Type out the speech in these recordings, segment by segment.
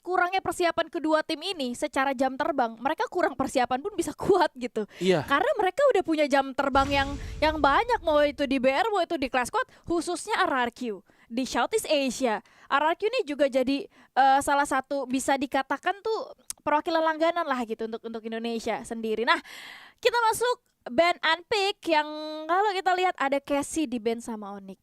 kurangnya persiapan kedua tim ini secara jam terbang, mereka kurang persiapan pun bisa kuat gitu. Iya. Karena mereka udah punya jam terbang yang banyak, mau itu di BR, mau itu di Clash Squad, khususnya RRQ di Southeast Asia. RRQ ini juga jadi salah satu bisa dikatakan tuh perwakilan langganan lah gitu untuk Indonesia sendiri. Nah, kita masuk band Unpick yang kalau kita lihat ada Casey di band sama Onyx.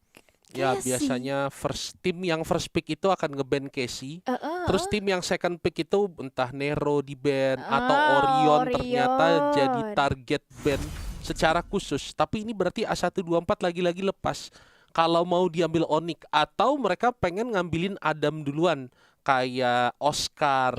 Ya, Casey. biasanya tim yang first pick itu akan nge-ban Casey. Terus tim yang second pick itu entah Nero di ban atau Orion ternyata jadi target ban secara khusus. Tapi ini berarti A124 lagi-lagi lepas kalau mau diambil Onyx, atau mereka pengen ngambilin Adam duluan kayak Oscar.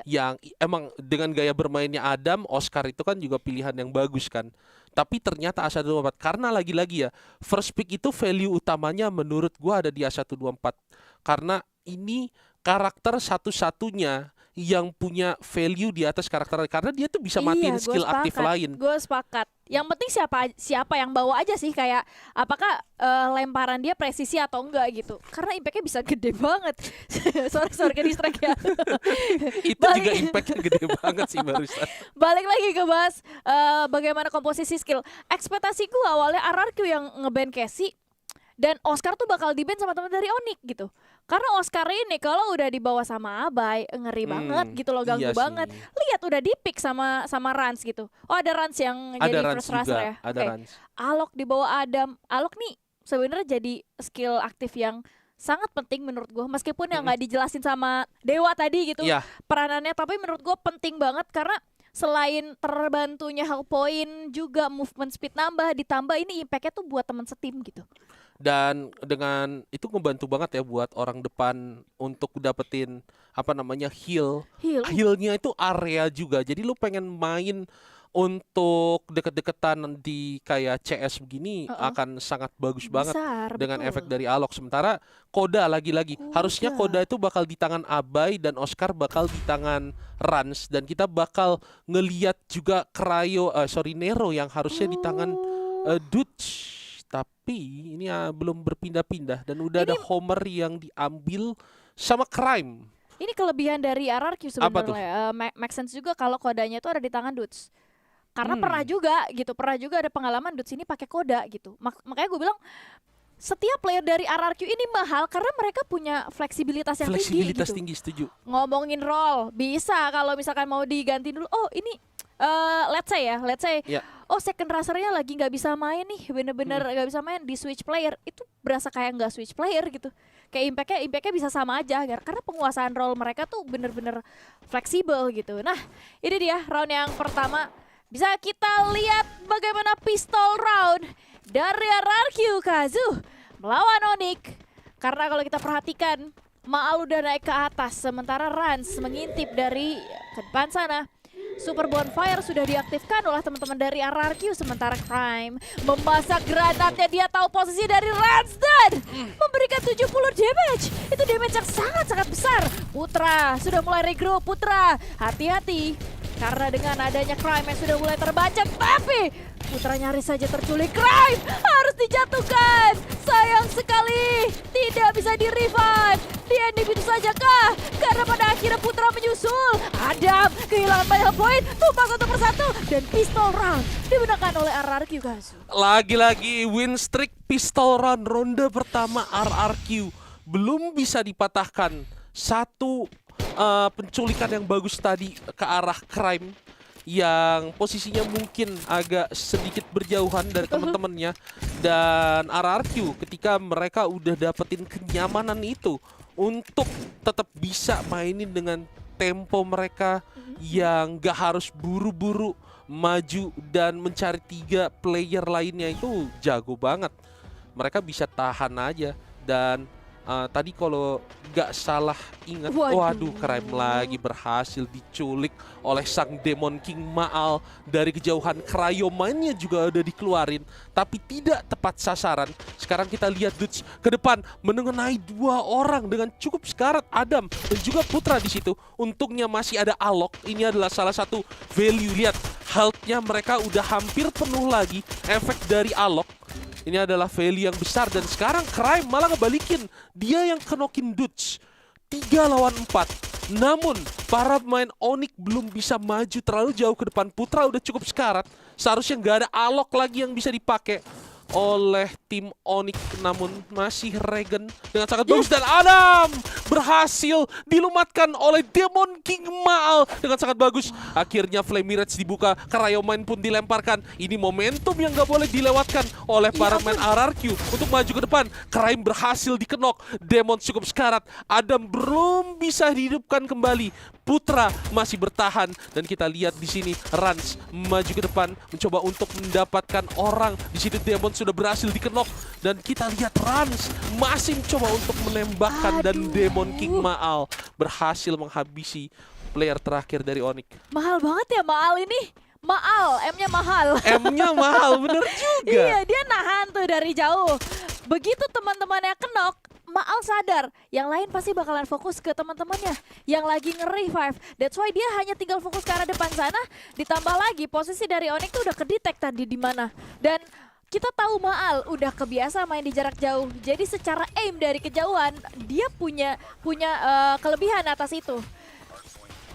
Yang emang dengan gaya bermainnya Adam, Oscar itu kan juga pilihan yang bagus kan. Tapi ternyata A124 karena lagi-lagi ya first pick itu value utamanya menurut gua ada di A124 karena ini karakter satu-satunya yang punya value di atas karakter karena dia tuh bisa matiin skill aktif lain. Gue sepakat. Yang penting siapa yang bawa aja sih, kayak apakah lemparan dia presisi atau enggak gitu. Karena impactnya bisa gede banget. sorry ke distract ya. Itu juga impactnya gede banget sih barusan. Balik lagi ke bahas bagaimana komposisi skill. Ekspektasiku awalnya RRQ yang nge-ban Casey dan Oscar tuh bakal di-ban sama teman dari Onyx gitu. Karena Oscar ini kalau udah dibawa sama Abai ngeri banget gitu loh, ganggu banget. Lihat udah di-pick sama Rans gitu. Oh, ada Rans yang ada jadi Rans first racer ya. Ada Rans. Alok dibawa Adam. Alok nih sebenarnya jadi skill aktif yang sangat penting menurut gue, meskipun yang nggak dijelasin sama Dewa tadi gitu peranannya, tapi menurut gue penting banget karena selain terbantunya health point juga movement speed nambah, ditambah ini impactnya tuh buat teman setim gitu. Dan dengan itu ngebantu banget ya buat orang depan untuk dapetin apa namanya healnya itu area juga. Jadi lu pengen main untuk deket-deketan di kayak CS begini akan sangat bagus banget dengan efek dari Alok. Sementara Koda lagi-lagi harusnya Koda itu bakal di tangan Abai dan Oscar bakal di tangan Rans, dan kita bakal ngeliat juga Nero yang harusnya di tangan Dutch. Tapi ini belum berpindah-pindah dan udah ada Homer yang diambil sama Crime. Ini kelebihan dari RRQ sebenarnya. Make sense juga kalau kodanya itu ada di tangan Dutch. Karena pernah juga ada pengalaman Dutch ini pakai koda gitu. Makanya gue bilang setiap player dari RRQ ini mahal karena mereka punya fleksibilitas yang tinggi, setuju. Ngomongin role bisa kalau misalkan mau diganti dulu. Oh ini let's say oh second racernya lagi nggak bisa main nih, bener-bener nggak bisa main, di switch player itu berasa kayak nggak switch player gitu, kayak impactnya bisa sama aja karena penguasaan role mereka tuh bener-bener fleksibel gitu. Nah ini dia round yang pertama, bisa kita lihat bagaimana pistol round dari RRQ Kazu melawan Onyx. Karena kalau kita perhatikan Maal udah naik ke atas sementara Rans mengintip dari ke depan sana. Super Bonfire sudah diaktifkan oleh teman-teman dari RRQ, sementara Crime memasak granatnya. Dia tahu posisi dari Rans dan memberikan 70 damage. Itu damage yang sangat-sangat besar. Putra sudah mulai regroup. Putra hati-hati karena dengan adanya Crime yang sudah mulai terbaca, tapi Putra nyaris saja terculik. Crime harus dijatuhkan. Sayang sekali tidak bisa di-revive. Di begitu saja kah? Karena pada akhirnya Putra menyusul. Adam kehilangan banyak poin, tumpah satu persatu, dan pistol round dimenangkan oleh RRQ Kazu. Lagi-lagi win streak pistol round ronde pertama RRQ belum bisa dipatahkan. Satu penculikan yang bagus tadi ke arah Crime yang posisinya mungkin agak sedikit berjauhan dari teman-temannya, dan RRQ ketika mereka udah dapetin kenyamanan itu untuk tetap bisa mainin dengan tempo mereka yang gak harus buru-buru maju dan mencari 3 player lainnya, itu jago banget. Mereka bisa tahan aja. Dan tadi kalau gak salah ingat, waduh Crime lagi berhasil diculik oleh sang Demon King Maal dari kejauhan. Cryomannya juga udah dikeluarin tapi tidak tepat sasaran. Sekarang kita lihat Dutch ke depan mengenai 2 orang dengan cukup sekarat, Adam dan juga Putra di situ. Untungnya masih ada Alok. Ini adalah salah satu value. Lihat health-nya mereka udah hampir penuh lagi. Efek dari Alok ini adalah value yang besar, dan sekarang Crime malah ngebalikin. Dia yang kenokin Dutch 3 lawan 4. Namun para pemain Onyx belum bisa maju terlalu jauh ke depan. Putra udah cukup sekarat. Seharusnya nggak ada alok lagi yang bisa dipakai oleh tim Onyx, namun masih Regen dengan sangat bagus dan Adam berhasil dilumatkan oleh Demon King Maal dengan sangat bagus. Akhirnya Flame Mirage dibuka, Cryomine pun dilemparkan. Ini momentum yang nggak boleh dilewatkan oleh para pemain RRQ untuk maju ke depan. Crime berhasil dikenok, Demon cukup sekarat, Adam belum bisa dihidupkan kembali. Putra masih bertahan dan kita lihat di sini Rans maju ke depan mencoba untuk mendapatkan orang. Di situ Demon sudah berhasil dikenok dan kita lihat Rans masih mencoba untuk menembakkan dan Demon King Maal berhasil menghabisi player terakhir dari Onyx. Mahal banget ya Maal ini. Maal, M-nya mahal. M-nya mahal, bener juga. Iya, dia nahan tuh dari jauh. Begitu teman-temannya kenok, Maal sadar, yang lain pasti bakalan fokus ke teman-temannya yang lagi nge-revive. That's why dia hanya tinggal fokus ke arah depan sana. Ditambah lagi posisi dari Onyx tuh udah kedetek tadi di mana. Dan kita tahu Maal udah kebiasa main di jarak jauh. Jadi secara aim dari kejauhan dia punya kelebihan atas itu.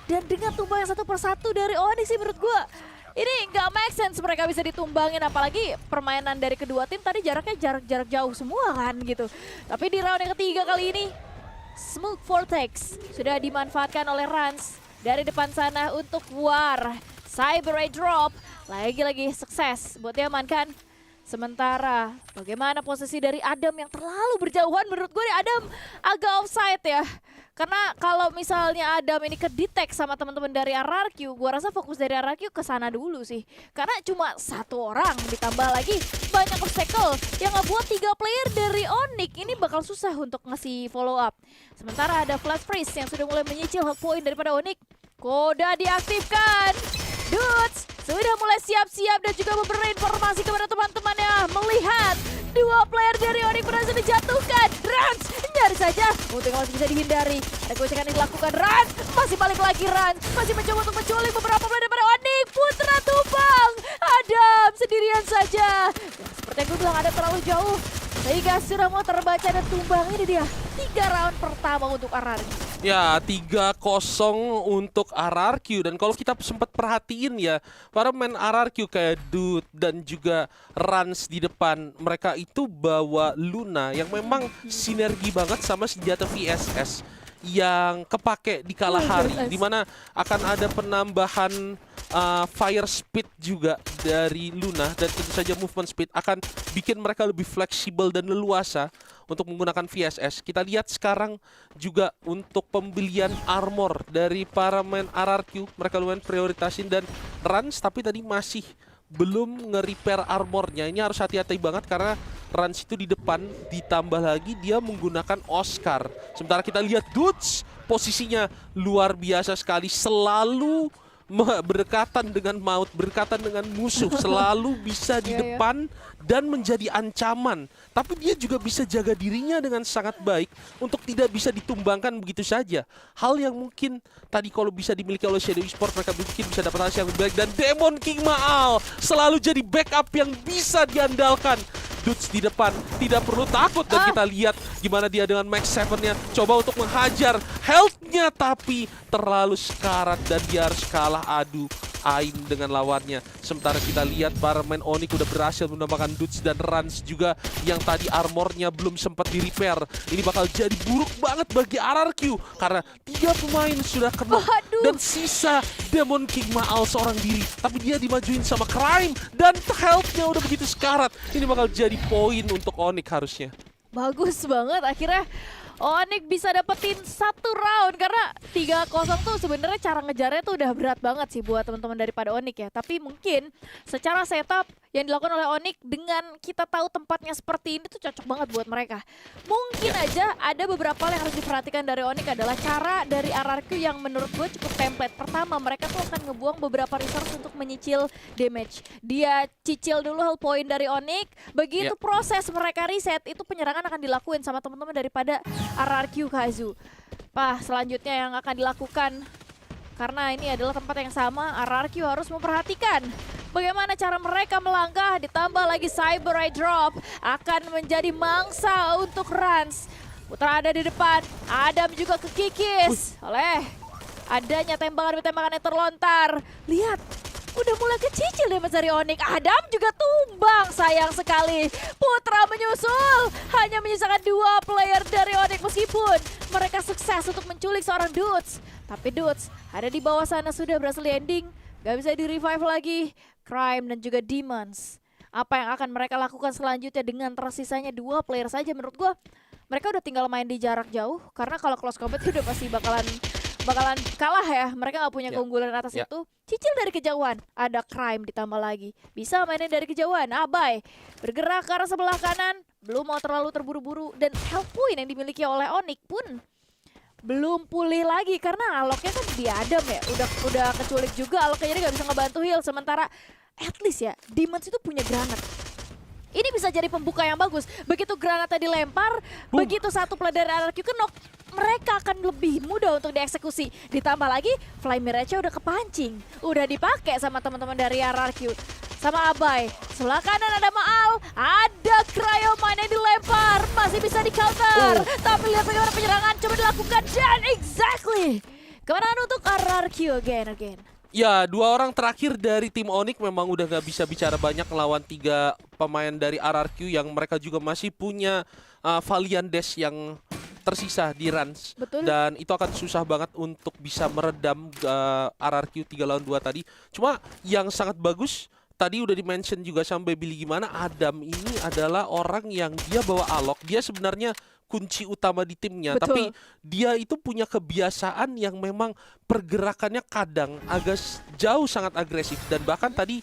Dan dengan tumbang yang satu persatu dari Onyx sih menurut gua ini nggak make sense mereka bisa ditumbangin, apalagi permainan dari kedua tim tadi jaraknya jarak jauh semua kan gitu. Tapi di round yang ketiga kali ini Smoke Vortex sudah dimanfaatkan oleh Rans dari depan sana untuk War. Cyber Ray Drop lagi-lagi sukses buat diamankan. Sementara bagaimana posisi dari Adam yang terlalu berjauhan, menurut gue nih Adam agak offside ya. Karena kalau misalnya Adam ini kedetek sama teman-teman dari RRQ, gue rasa fokus dari RRQ ke sana dulu sih. Karena cuma satu orang ditambah lagi banyak obstacle yang ngebuat 3 player dari Onyx ini bakal susah untuk ngasih follow up. Sementara ada Flash Freeze yang sudah mulai menyicil hot point daripada Onyx. Koda diaktifkan. Dudes sudah mulai siap-siap dan juga memberi informasi kepada teman-temannya. Melihat 2 player dari Onyx berhasil dijatuhkan. Rans nyaris saja untuk masih bisa dihindari. Ada gocekan yang dilakukan. Rans masih balik lagi. Rans masih mencoba untuk menculik beberapa player daripada Onyx. Putra tumbang. Adam sendirian saja. Dan seperti yang gue bilang, Adam terlalu jauh sehingga sudah mau terbaca dan tumbang. Ini dia 3 round pertama untuk RRQ. Ya, 3-0 untuk RRQ. Dan kalau kita sempat perhatiin ya, para pemain RRQ kayak Dude dan juga Rans di depan, mereka itu bawa Luna yang memang sinergi banget sama senjata VSS yang kepake di kala hari, dimana akan ada penambahan fire speed juga dari Luna, dan tentu saja movement speed akan bikin mereka lebih fleksibel dan leluasa untuk menggunakan VSS. Kita lihat sekarang juga untuk pembelian armor dari para main RRQ, mereka lumayan prioritasin dan Rans, tapi tadi masih belum nge-repair armornya. Ini harus hati-hati banget karena Rans itu di depan, ditambah lagi dia menggunakan Oscar. Sementara kita lihat Dudes posisinya luar biasa sekali, selalu berdekatan dengan maut, berdekatan dengan musuh, selalu bisa di depan dan menjadi ancaman. Tapi dia juga bisa jaga dirinya dengan sangat baik untuk tidak bisa ditumbangkan begitu saja. Hal yang mungkin tadi kalau bisa dimiliki oleh Shadow Esports, mereka mungkin bisa dapat hasil yang lebih baik. Dan Demon King Maal selalu jadi backup yang bisa diandalkan. Dudes di depan tidak perlu takut, dan kita lihat gimana dia dengan Max 7-nya coba untuk menghajar health-nya, tapi terlalu sekarat dan dia harus kalah adu aim dengan lawannya. Sementara kita lihat para main Onyx udah berhasil menambahkan Dudes dan Rans juga yang tadi armornya belum sempat di-repair. Ini bakal jadi buruk banget bagi RRQ karena 3 pemain sudah kena dan sisa Demon King Maal seorang diri. Tapi dia dimajuin sama Crime dan health-nya udah begitu sekarat. Ini bakal jadi poin untuk Onyx harusnya. Bagus banget akhirnya Onyx bisa dapetin 1 round, karena 3-0 tuh sebenarnya cara ngejarnya tuh udah berat banget sih buat teman-teman daripada Onyx ya. Tapi mungkin secara setup yang dilakukan oleh Onyx dengan kita tahu tempatnya seperti ini tuh cocok banget buat mereka. Mungkin aja ada beberapa hal yang harus diperhatikan dari Onyx adalah cara dari RRQ yang menurut gue cukup template. Pertama, mereka tuh akan ngebuang beberapa resource untuk menyicil damage. Dia cicil dulu health point dari Onyx, begitu proses mereka reset itu penyerangan akan dilakuin sama teman-teman daripada RRQ Kazu. Selanjutnya yang akan dilakukan, karena ini adalah tempat yang sama, RRQ harus memperhatikan bagaimana cara mereka melangkah, ditambah lagi Cyber Eye Drop akan menjadi mangsa untuk Rans. Putra ada di depan, Adam juga kekikis oleh Adanya tembakan-tembakan yang terlontar. Lihat, udah mulai kecicil deh Mas dari Onyx. Adam juga tumbang, sayang sekali. Putra menyusul, hanya menyisakan 2 player dari Onyx meskipun mereka sukses untuk menculik seorang Dudes. Tapi Dudes ada di bawah sana sudah berhasil landing, gak bisa di-revive lagi. Crime dan juga Demons. Apa yang akan mereka lakukan selanjutnya dengan tersisanya 2 player saja menurut gua. Mereka udah tinggal main di jarak jauh karena kalau close combat udah pasti bakalan kalah ya. Mereka nggak punya keunggulan atas itu. Cicil dari kejauhan. Ada Crime ditambah lagi. Bisa mainin dari kejauhan. Abai bergerak ke arah sebelah kanan. Belum mau terlalu terburu-buru. Dan health point yang dimiliki oleh Onyx pun belum pulih lagi. Karena Aloknya kan di Adam ya. Udah keculik juga. Aloknya jadi nggak bisa ngebantu heal. Sementara at least ya Demons itu punya granat. Ini bisa jadi pembuka yang bagus. Begitu granatnya dilempar, begitu satu player dari RRQ kenok, mereka akan lebih mudah untuk dieksekusi. Ditambah lagi, Fly Mirage udah kepancing. Udah dipakai sama teman-teman dari RRQ. Sama Abai. Sebelah kanan ada Maal. Ada Cryomine yang dilempar. Masih bisa di counter. Tapi lihat bagaimana penyerangan coba dilakukan. Dan exactly. Kemenangan untuk RRQ again. Ya, 2 orang terakhir dari tim Onyx memang udah gak bisa bicara banyak melawan 3 pemain dari RRQ yang mereka juga masih punya Valiant Dash yang tersisa di Rans. Betul. Dan itu akan susah banget untuk bisa meredam RRQ 3 lawan 2 tadi. Cuma yang sangat bagus, tadi udah di-mention juga sampai Billy gimana, Adam ini adalah orang yang dia bawa Alok. Dia sebenarnya kunci utama di timnya. Betul. Tapi dia itu punya kebiasaan yang memang pergerakannya kadang agak jauh sangat agresif. Dan bahkan tadi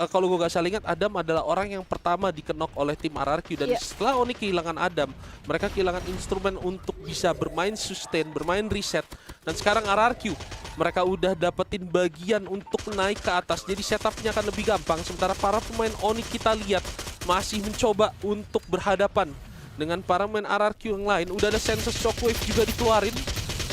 kalau gue gak salah ingat, Adam adalah orang yang pertama dikenok oleh tim RRQ. Dan setelah Onyx kehilangan Adam, mereka kehilangan instrumen untuk bisa bermain sustain, bermain reset. Dan sekarang RRQ, mereka udah dapetin bagian untuk naik ke atas. Jadi setupnya akan lebih gampang. Sementara para pemain Onyx kita lihat masih mencoba untuk berhadapan dengan para pemain RRQ yang lain. Udah ada Senses Shockwave juga dikeluarin.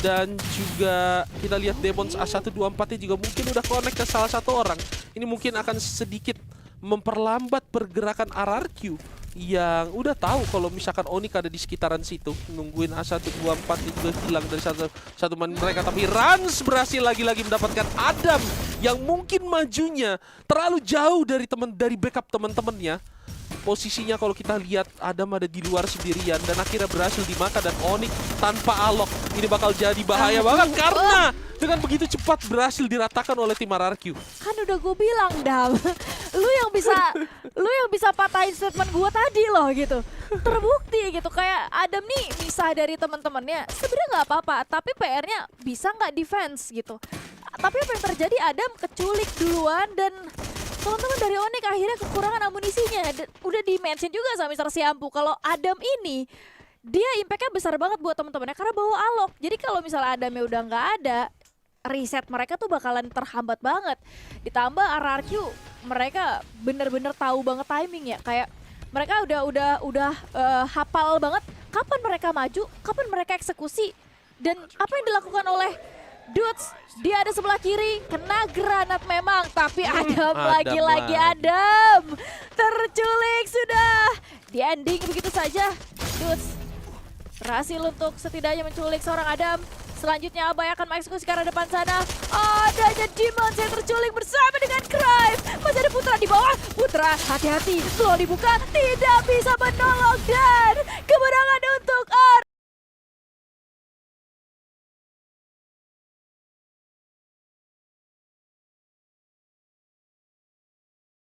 Dan juga kita lihat Demons A124-nya juga mungkin udah connect ke salah satu orang. Ini mungkin akan sedikit memperlambat pergerakan RRQ yang udah tahu kalau misalkan Onyx ada di sekitaran situ. Nungguin A124 juga hilang dari satu main mereka. Tapi Rans berhasil lagi-lagi mendapatkan Adam yang mungkin majunya terlalu jauh dari backup teman-temannya. Posisinya kalau kita lihat Adam ada di luar sendirian dan akhirnya berhasil dimakan. Dan Onyx tanpa Alok ini bakal jadi bahaya banget karena dengan begitu cepat berhasil diratakan oleh tim RRQ. Kan udah gue bilang, Dam, lu yang bisa patahin statement gue tadi loh gitu. Terbukti gitu, kayak Adam nih misah dari teman-temannya sebenarnya nggak apa-apa, tapi PR-nya bisa nggak defense gitu. Tapi apa yang terjadi, Adam keculik duluan dan teman-teman dari Onyx akhirnya kekurangan amunisinya. Udah di-mention juga sama Mr. Siampu kalau Adam ini dia impact-nya besar banget buat teman-temannya karena bawa Alok. Jadi kalau misalnya Adamnya udah nggak ada, reset mereka tuh bakalan terhambat banget. Ditambah RRQ mereka bener-bener tahu banget timing ya. Kayak mereka udah hafal banget kapan mereka maju, kapan mereka eksekusi, dan apa yang dilakukan oleh Dudes. Dia ada sebelah kiri, kena granat memang, tapi Adam lagi-lagi Adam terculik sudah. Di ending begitu saja. Dudes berhasil untuk setidaknya menculik seorang Adam. Selanjutnya Abai akan mengeksekusi ke arah depan sana. Adanya Demons yang terculik bersama dengan Crime. Masih ada Putra di bawah. Putra hati-hati, belum dibuka, tidak bisa menolong. Dan kemenangan untuk